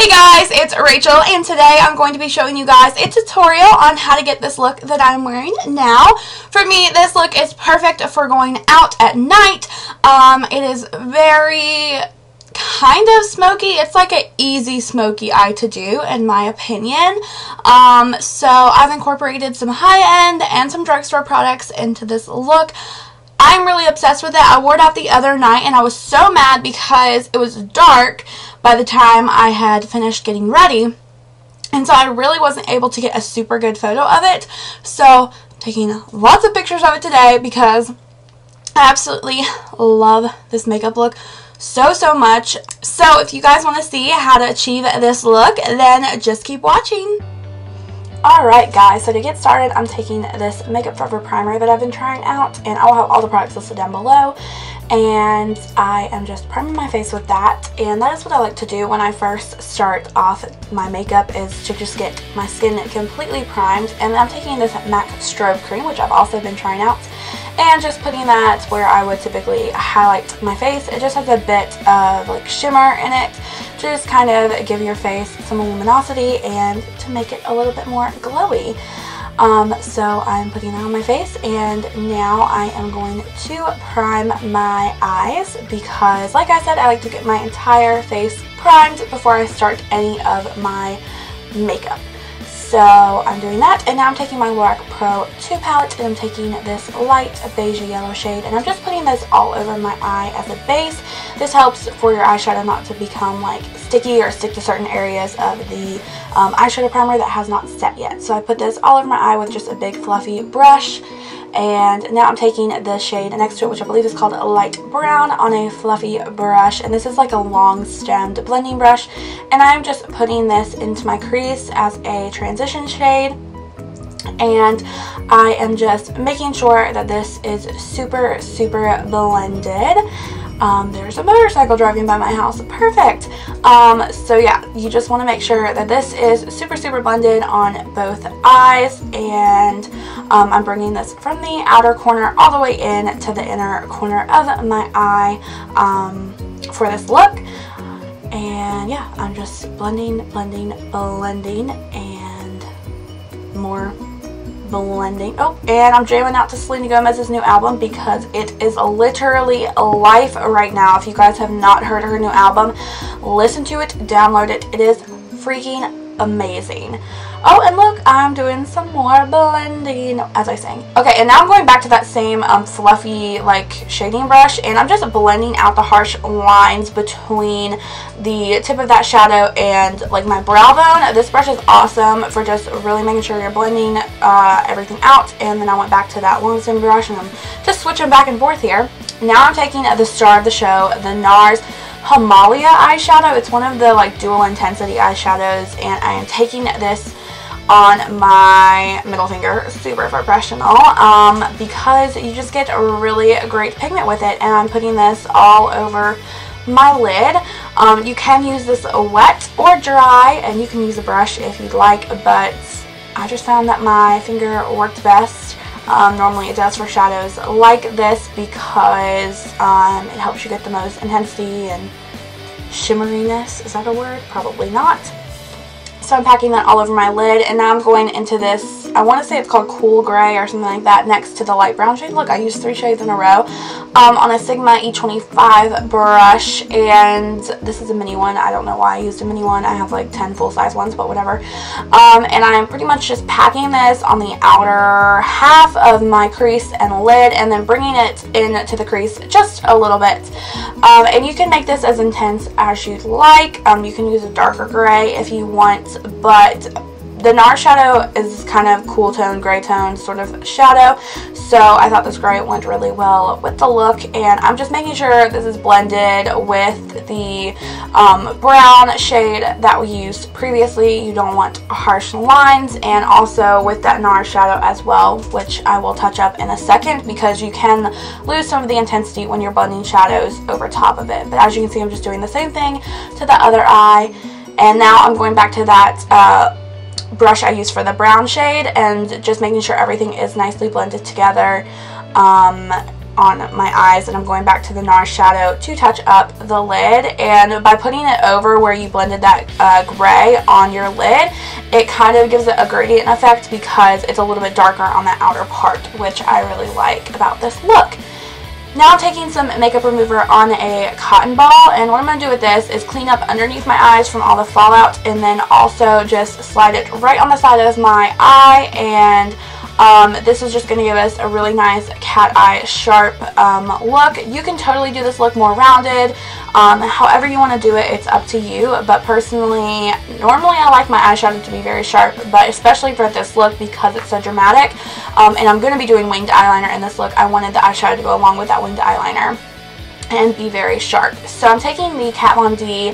Hey guys, it's Rachel, and today I'm going to be showing you guys a tutorial on how to get this look that I'm wearing now. For me, this look is perfect for going out at night. It is very kind of smoky. It's like an easy smoky eye to do, in my opinion. So I've incorporated some high-end and some drugstore products into this look. I'm really obsessed with it. I wore it out the other night and I was so mad because it was dark by the time I had finished getting ready. And so I really wasn't able to get a super good photo of it. So I'm taking lots of pictures of it today because I absolutely love this makeup look so much. So if you guys want to see how to achieve this look, then just keep watching. Alright guys, so to get started, I'm taking this Makeup Forever primer that I've been trying out, and I'll have all the products listed down below, and I am just priming my face with that. And that is what I like to do when I first start off my makeup, is to just get my skin completely primed. And I'm taking this MAC Strobe cream, which I've also been trying out, and just putting that where I would typically highlight my face. It just has a bit of like shimmer in it to just kind of give your face some luminosity and to make it a little bit more glowy. So I'm putting that on my face, and now I am going to prime my eyes because, like I said, I like to get my entire face primed before I start any of my makeup. So I'm doing that, and now I'm taking my LORAC Pro 2 palette, and I'm taking this light beige yellow shade, and I'm just putting this all over my eye as a base. This helps for your eyeshadow not to become like sticky or stick to certain areas of the eyeshadow primer that has not set yet. So I put this all over my eye with just a big fluffy brush. And now I'm taking the shade next to it, which I believe is called Light Brown, on a fluffy brush. And this is like a long stemmed blending brush. And I'm just putting this into my crease as a transition shade. And I am just making sure that this is super blended. There's a motorcycle driving by my house. Perfect. So yeah, you just want to make sure that this is super blended on both eyes, and I'm bringing this from the outer corner all the way in to the inner corner of my eye for this look. And yeah, I'm just blending, and more blending. Oh, and I'm jamming out to Selena Gomez's new album because it is literally life right now. If you guys have not heard her new album, listen to it, download it. It is freaking amazing. Oh, and look, I'm doing some more blending as I sing. Okay, and now I'm going back to that same fluffy like shading brush, and I'm just blending out the harsh lines between the tip of that shadow and like my brow bone. This brush is awesome for just really making sure you're blending everything out. And then I went back to that long stem brush, and I'm just switching back and forth here. Now I'm taking the star of the show, the NARS HIMALIA eyeshadow. It's one of the like dual intensity eyeshadows, and I am taking this on my middle finger, super professional, because you just get a really great pigment with it. And I'm putting this all over my lid. You can use this wet or dry, and you can use a brush if you'd like, but I just found that my finger worked best. Normally it does for shadows like this because it helps you get the most intensity and shimmeriness. Is that a word? Probably not. So I'm packing that all over my lid, and now I'm going into this, I want to say it's called Cool Gray or something like that, next to the light brown shade. Look, I used 3 shades in a row on a Sigma E25 brush, and this is a mini one. I don't know why I used a mini one. I have like 10 full-size ones, but whatever. And I'm pretty much just packing this on the outer half of my crease and lid, and then bringing it into the crease just a little bit. And you can make this as intense as you'd like. You can use a darker gray if you want, but the NARS shadow is kind of cool tone, gray tone sort of shadow, so I thought this gray went really well with the look. And I'm just making sure this is blended with the brown shade that we used previously. You don't want harsh lines, and also with that NARS shadow as well, which I will touch up in a second, because you can lose some of the intensity when you're blending shadows over top of it. But as you can see, I'm just doing the same thing to the other eye. And now I'm going back to that brush I used for the brown shade, and just making sure everything is nicely blended together. on my eyes, and I'm going back to the NARS shadow to touch up the lid. And by putting it over where you blended that gray on your lid, it kind of gives it a gradient effect because it's a little bit darker on the outer part, which I really like about this look. Now I'm taking some makeup remover on a cotton ball, and what I'm going to do with this is clean up underneath my eyes from all the fallout, and then also just slide it right on the side of my eye. And this is just going to give us a really nice cat eye sharp look. You can totally do this look more rounded. However you want to do it, it's up to you. But personally, normally I like my eyeshadow to be very sharp, but especially for this look because it's so dramatic. And I'm going to be doing winged eyeliner in this look. I wanted the eyeshadow to go along with that winged eyeliner and be very sharp. So I'm taking the Kat Von D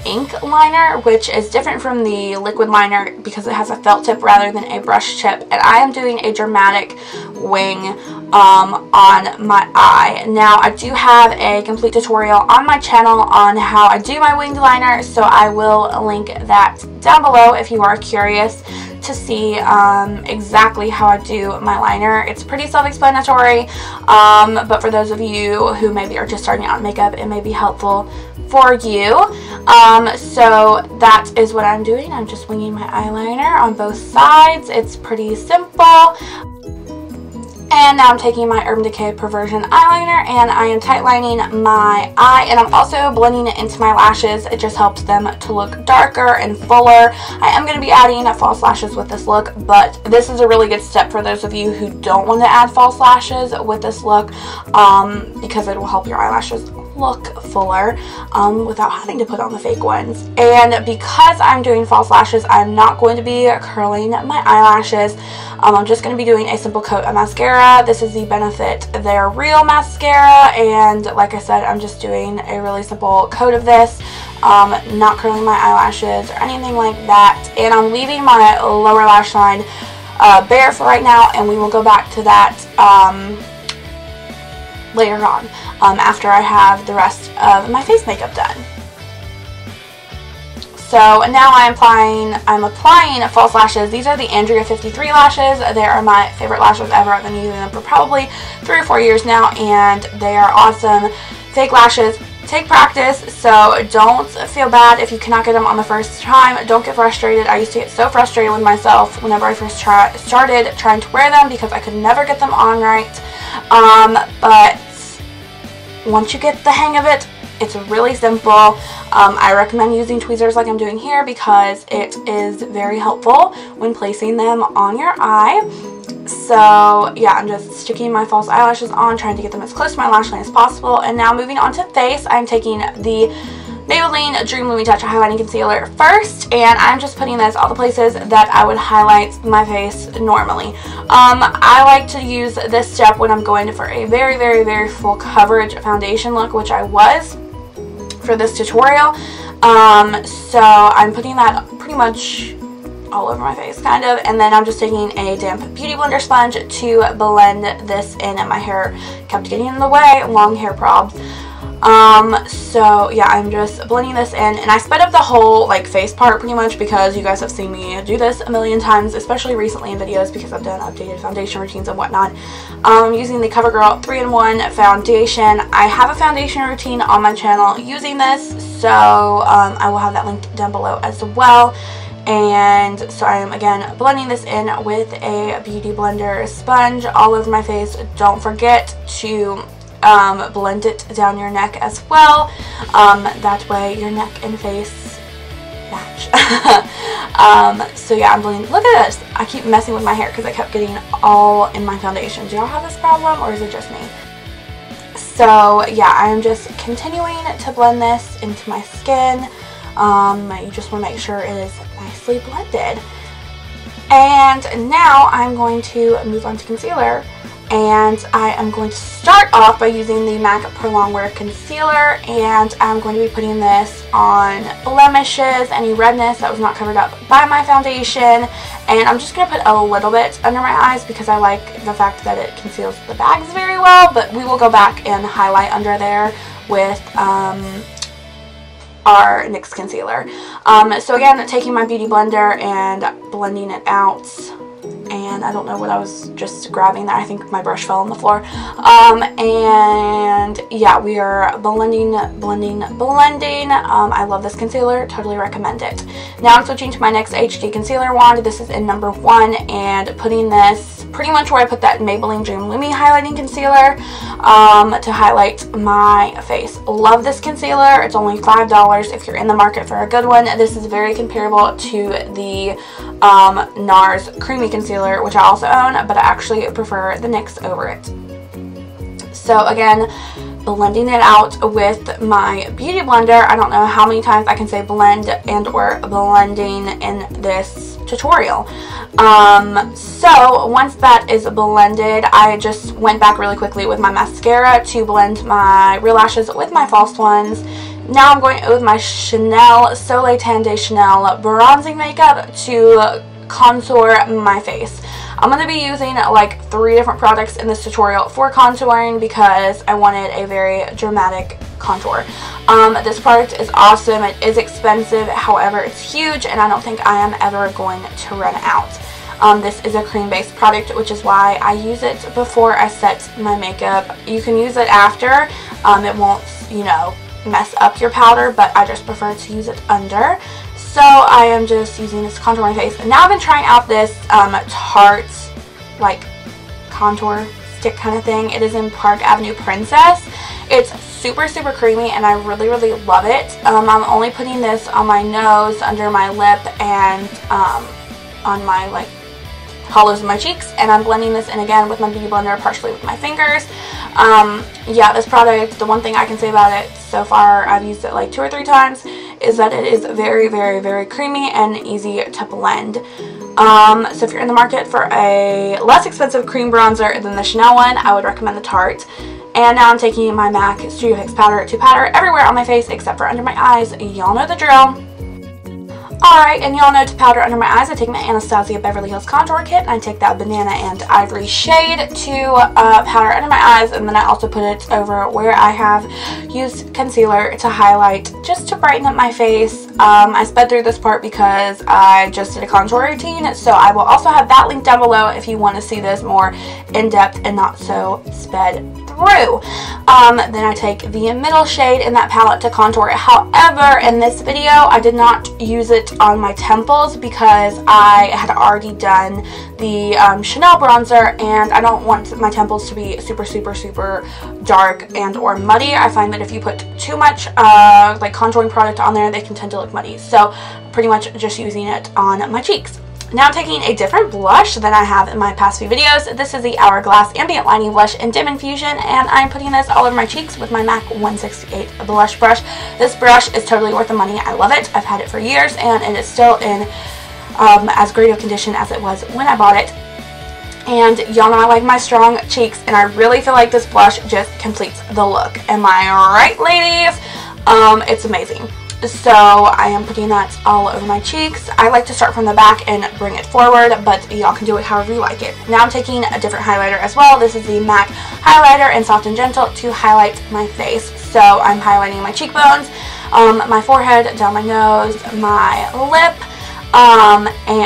ink liner, which is different from the liquid liner because it has a felt tip rather than a brush tip, and I am doing a dramatic wing on my eye. Now I do have a complete tutorial on my channel on how I do my winged liner, so I will link that down below if you are curious to see exactly how I do my liner. It's pretty self-explanatory, but for those of you who maybe are just starting out in makeup, it may be helpful for you. So that is what I'm doing. I'm just winging my eyeliner on both sides. It's pretty simple. And now I'm taking my Urban Decay Perversion eyeliner and I am tightlining my eye, and I'm also blending it into my lashes. It just helps them to look darker and fuller. I am going to be adding false lashes with this look, but this is a really good step for those of you who don't want to add false lashes with this look, because it will help your eyelashes look fuller without having to put on the fake ones. And because I'm doing false lashes, I'm not going to be curling my eyelashes. I'm just going to be doing a simple coat of mascara. This is the Benefit They're Real mascara, and like I said, I'm just doing a really simple coat of this, not curling my eyelashes or anything like that. And I'm leaving my lower lash line bare for right now, and we will go back to that later on, after I have the rest of my face makeup done. So now I'm applying false lashes. These are the Andrea 53 lashes. They are my favorite lashes ever. I've been using them for probably 3 or 4 years now, and they are awesome fake lashes. Take practice, so don't feel bad if you cannot get them on the first time. Don't get frustrated. I used to get so frustrated with myself whenever I first started trying to wear them because I could never get them on right. But once you get the hang of it, it's really simple. I recommend using tweezers like I'm doing here because it is very helpful when placing them on your eye. So yeah, I'm just sticking my false eyelashes on, trying to get them as close to my lash line as possible. And now moving on to face, I'm taking the Maybelline Dream Lumi Touch Highlighting Concealer first, and I'm just putting this all the places that I would highlight my face normally. I like to use this step when I'm going for a very, very, very full coverage foundation look, which I was for this tutorial. So I'm putting that pretty much all over my face, kind of, and then I'm just taking a damp beauty blender sponge to blend this in, and my hair kept getting in the way, long hair probs. So yeah, I'm just blending this in, and I sped up the whole like face part pretty much because you guys have seen me do this a million times, especially recently in videos because I've done updated foundation routines and whatnot. I'm using the CoverGirl 3-in-1 foundation. I have a foundation routine on my channel using this, so I will have that linked down below as well. And so I am again blending this in with a beauty blender sponge all over my face. Don't forget to blend it down your neck as well. That way your neck and face match. So yeah, I'm blending. Look at this. I keep messing with my hair because I kept getting all in my foundation. Do y'all have this problem, or is it just me? So yeah, I'm just continuing to blend this into my skin. You just want to make sure it is nicely blended. And now I'm going to move on to concealer, and I am going to start off by using the MAC Pro Longwear Concealer, and I'm going to be putting this on blemishes, any redness that was not covered up by my foundation, and I'm just going to put a little bit under my eyes because I like the fact that it conceals the bags very well, but we will go back and highlight under there with our NYX concealer. So again, taking my beauty blender and blending it out and I don't know what I was just grabbing there. I think my brush fell on the floor. And yeah, we are blending. I love this concealer, totally recommend it. Now I'm switching to my NYX HD concealer wand. This is in number 1, and putting this pretty much where I put that Maybelline Dream LUMI highlighting concealer to highlight my face. Love this concealer. It's only $5 if you're in the market for a good one. This is very comparable to the NARS Creamy Concealer, which I also own, but I actually prefer the NYX over it. So again, blending it out with my beauty blender. I don't know how many times I can say blend and or blending in this tutorial. So once that is blended, I just went back really quickly with my mascara to blend my real lashes with my false ones. Now I'm going with my SOLEIL Tan de Chanel bronzing makeup to contour my face. I'm going to be using like 3 different products in this tutorial for contouring because I wanted a very dramatic contour. This product is awesome. It is expensive, however it's huge, and I don't think I am ever going to run out. This is a cream based product, which is why I use it before I set my makeup. You can use it after. It won't, you know, mess up your powder, but I just prefer to use it under. So I am just using this to contour my face. And now I've been trying out this Tarte like contour stick kind of thing. It is in Park Avenue Princess. It's super creamy and I really love it. I'm only putting this on my nose, under my lip, and on my like hollows of my cheeks, and I'm blending this in again with my beauty blender, partially with my fingers. Yeah, this product, the one thing I can say about it so far, I've used it like 2 or 3 times, is that it is very creamy and easy to blend. So if you're in the market for a less expensive cream bronzer than the Chanel one, I would recommend the Tarte. And now I'm taking my MAC Studio Fix powder to powder everywhere on my face except for under my eyes. Y'all know the drill. Alright, and y'all know to powder under my eyes, I take my Anastasia Beverly Hills Contour Kit, and I take that Banana and Ivory shade to powder under my eyes, and then I also put it over where I have used concealer to highlight, just to brighten up my face. I sped through this part because I just did a contour routine, so I will also have that link down below if you want to see this more in-depth and not so sped through. Then I take the middle shade in that palette to contour it. However, in this video, I did not use it on my temples because I had already done the Chanel bronzer, and I don't want my temples to be super dark and or muddy. I find that if you put too much like contouring product on there, they can tend to look muddy. So pretty much just using it on my cheeks. Now I'm taking a different blush than I have in my past few videos. This is the Hourglass Ambient Lining Blush in Dim Infusion, and I'm putting this all over my cheeks with my MAC 168 blush brush. This brush is totally worth the money. I love it. I've had it for years, and it is still in as great a condition as it was when I bought it. And y'all know I like my strong cheeks, and I really feel like this blush just completes the look. Am I right, ladies? It's amazing. So I am putting that all over my cheeks. I like to start from the back and bring it forward, but y'all can do it however you like it. Now I'm taking a different highlighter as well. This is the MAC highlighter in Soft and Gentle to highlight my face. So I'm highlighting my cheekbones, my forehead, down my nose, my lip,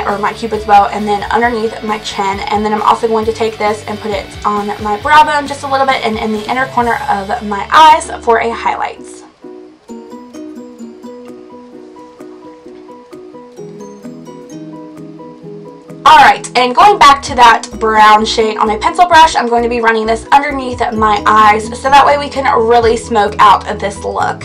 or my cupid's bow, and then underneath my chin. And then I'm also going to take this and put it on my brow bone just a little bit and in the inner corner of my eyes for a highlight. Alright, and going back to that brown shade on a pencil brush, I'm going to be running this underneath my eyes so that way we can really smoke out this look.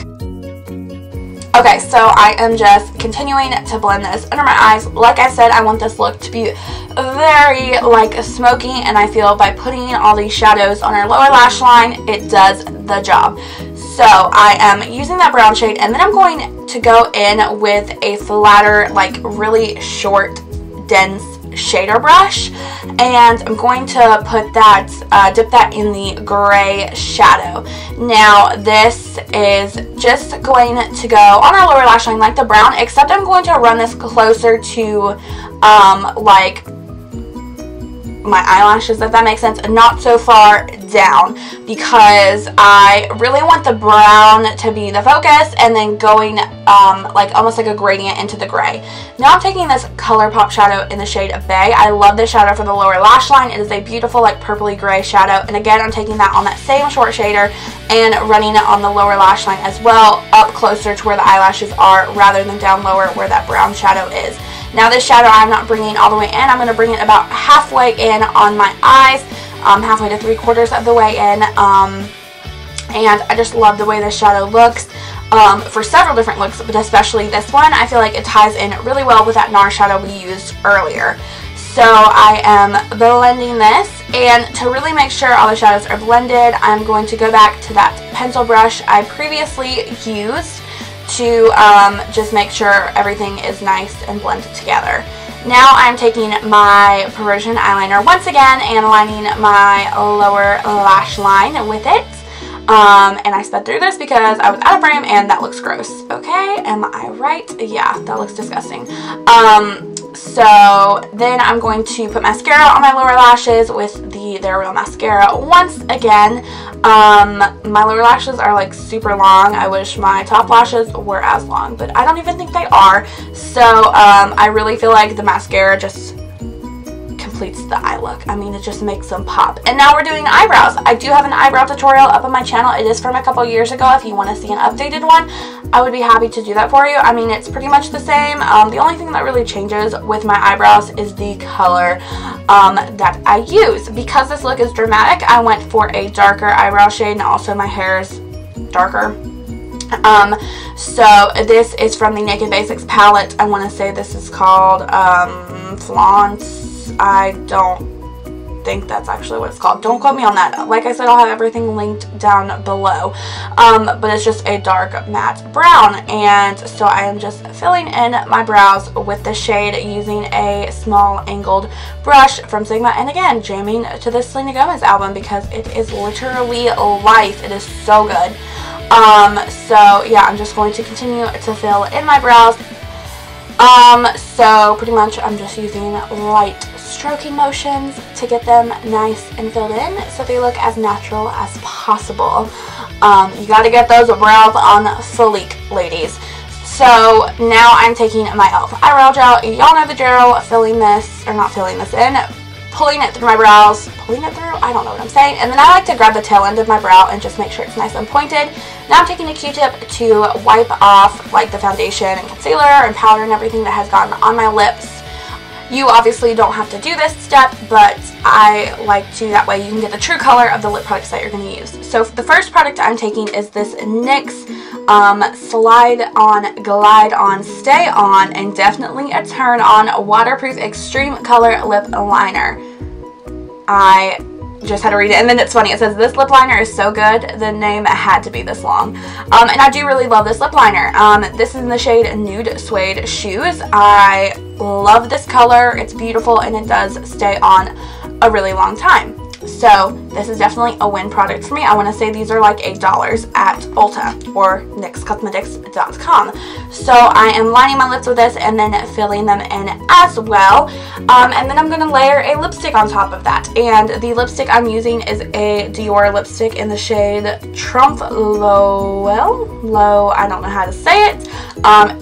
Okay, so I am just continuing to blend this under my eyes. Like I said, I want this look to be very like smoky, and I feel by putting all these shadows on our lower lash line, it does the job. So I am using that brown shade, and then I'm going to go in with a flatter, like really short, dense shader brush, and I'm going to put that, dip that in the gray shadow. Now this is just going to go on our lower lash line like the brown, except I'm going to run this closer to like my eyelashes, if that makes sense, not so far down because I really want the brown to be the focus and then going like almost like a gradient into the gray. Now I'm taking this ColourPop shadow in the shade Bay. I love this shadow for the lower lash line. It is a beautiful like purpley gray shadow, and again I'm taking that on that same short shader and running it on the lower lash line as well, up closer to where the eyelashes are rather than down lower where that brown shadow is. Now this shadow I'm not bringing all the way in. I'm going to bring it about halfway in on my eyes, halfway to 3/4 of the way in, and I just love the way this shadow looks. For several different looks, but especially this one, I feel like it ties in really well with that NARS shadow we used earlier. So I am blending this, and to really make sure all the shadows are blended, I'm going to go back to that pencil brush I previously used to just make sure everything is nice and blended together. Now I'm taking my Perversion eyeliner once again and lining my lower lash line with it. And I sped through this because I was out of frame and that looks gross. Okay, am I right? Yeah, that looks disgusting. So then I'm going to put mascara on my lower lashes with the They're Real mascara once again. My lower lashes are like super long. I wish my top lashes were as long, but I don't even think they are. So I really feel like the mascara just completes the eye look. I mean, it just makes them pop. And now we're doing eyebrows. I do have an eyebrow tutorial up on my channel. It is from a couple years ago. If you want to see an updated one, I would be happy to do that for you. I mean, it's pretty much the same. The only thing that really changes with my eyebrows is the color that I use. Because this look is dramatic, I went for a darker eyebrow shade, and also my hair is darker. So this is from the Naked Basics palette. I want to say this is called Flaunt. I don't think that's actually what it's called. Don't quote me on that. Like I said, I'll have everything linked down below. But it's just a dark matte brown, and so I am just filling in my brows with the shade using a small angled brush from Sigma, and again jamming to this Selena Gomez album because it is literally life. It is so good. So yeah, I'm just going to continue to fill in my brows. So pretty much I'm just using light stroking motions to get them nice and filled in so they look as natural as possible. You gotta get those brows on fleek, ladies. So now I'm taking my e.l.f. eyebrow gel. Y'all know the drill. Filling this, or not filling this in, pulling it through my brows, pulling it through, I don't know what I'm saying, and then I like to grab the tail end of my brow and just make sure it's nice and pointed. Now I'm taking a Q-tip to wipe off like the foundation and concealer and powder and everything that has gotten on my lips. You obviously don't have to do this step, but I like to, that way you can get the true color of the lip products that you're going to use. So the first product I'm taking is this NYX Slide On, Glide On, Stay On, and definitely a turn on waterproof extreme color lip liner. I just had to read it, and then it's funny, it says this lip liner is so good, the name had to be this long. And I do really love this lip liner. This is in the shade Nude Suede Shoes. I love this color. It's beautiful and it does stay on a really long time. So this is definitely a win product for me. I want to say these are like $8 at Ulta or nyxcosmetics.com. So I am lining my lips with this and then filling them in as well. And then I'm going to layer a lipstick on top of that. And the lipstick I'm using is a Dior lipstick in the shade Trump Low, I don't know how to say it.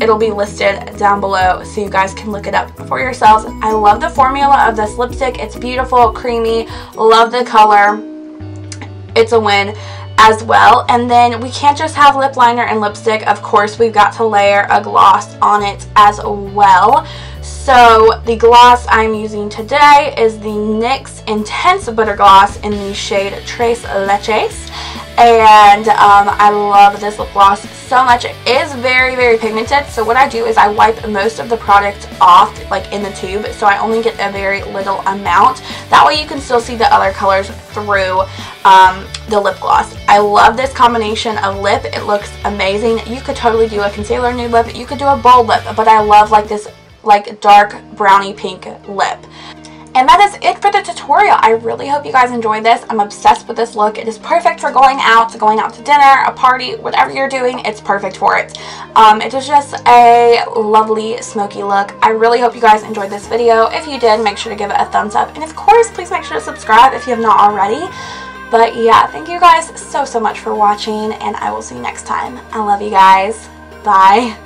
It'll be listed down below so you guys can look it up for yourselves. I love the formula of this lipstick. It's beautiful, creamy, love the color. It's a win as well. And then we can't just have lip liner and lipstick. Of course, we've got to layer a gloss on it as well. So the gloss I'm using today is the NYX Intense Butter Gloss in the shade Tres Leches. And I love this lip gloss so much. It is very, very pigmented. So what I do is I wipe most of the product off, like in the tube, so I only get a very little amount. That way you can still see the other colors through the lip gloss. I love this combination of lip. It looks amazing. You could totally do a concealer nude lip. You could do a bold lip, but I love like this like dark brownie pink lip. And that is it for the tutorial. I really hope you guys enjoyed this. I'm obsessed with this look. It is perfect for going out to dinner, a party, whatever you're doing, it's perfect for it. It is just a lovely smoky look. I really hope you guys enjoyed this video. If you did, make sure to give it a thumbs up. And of course, please make sure to subscribe if you have not already. But yeah, thank you guys so much for watching, and I will see you next time. I love you guys. Bye.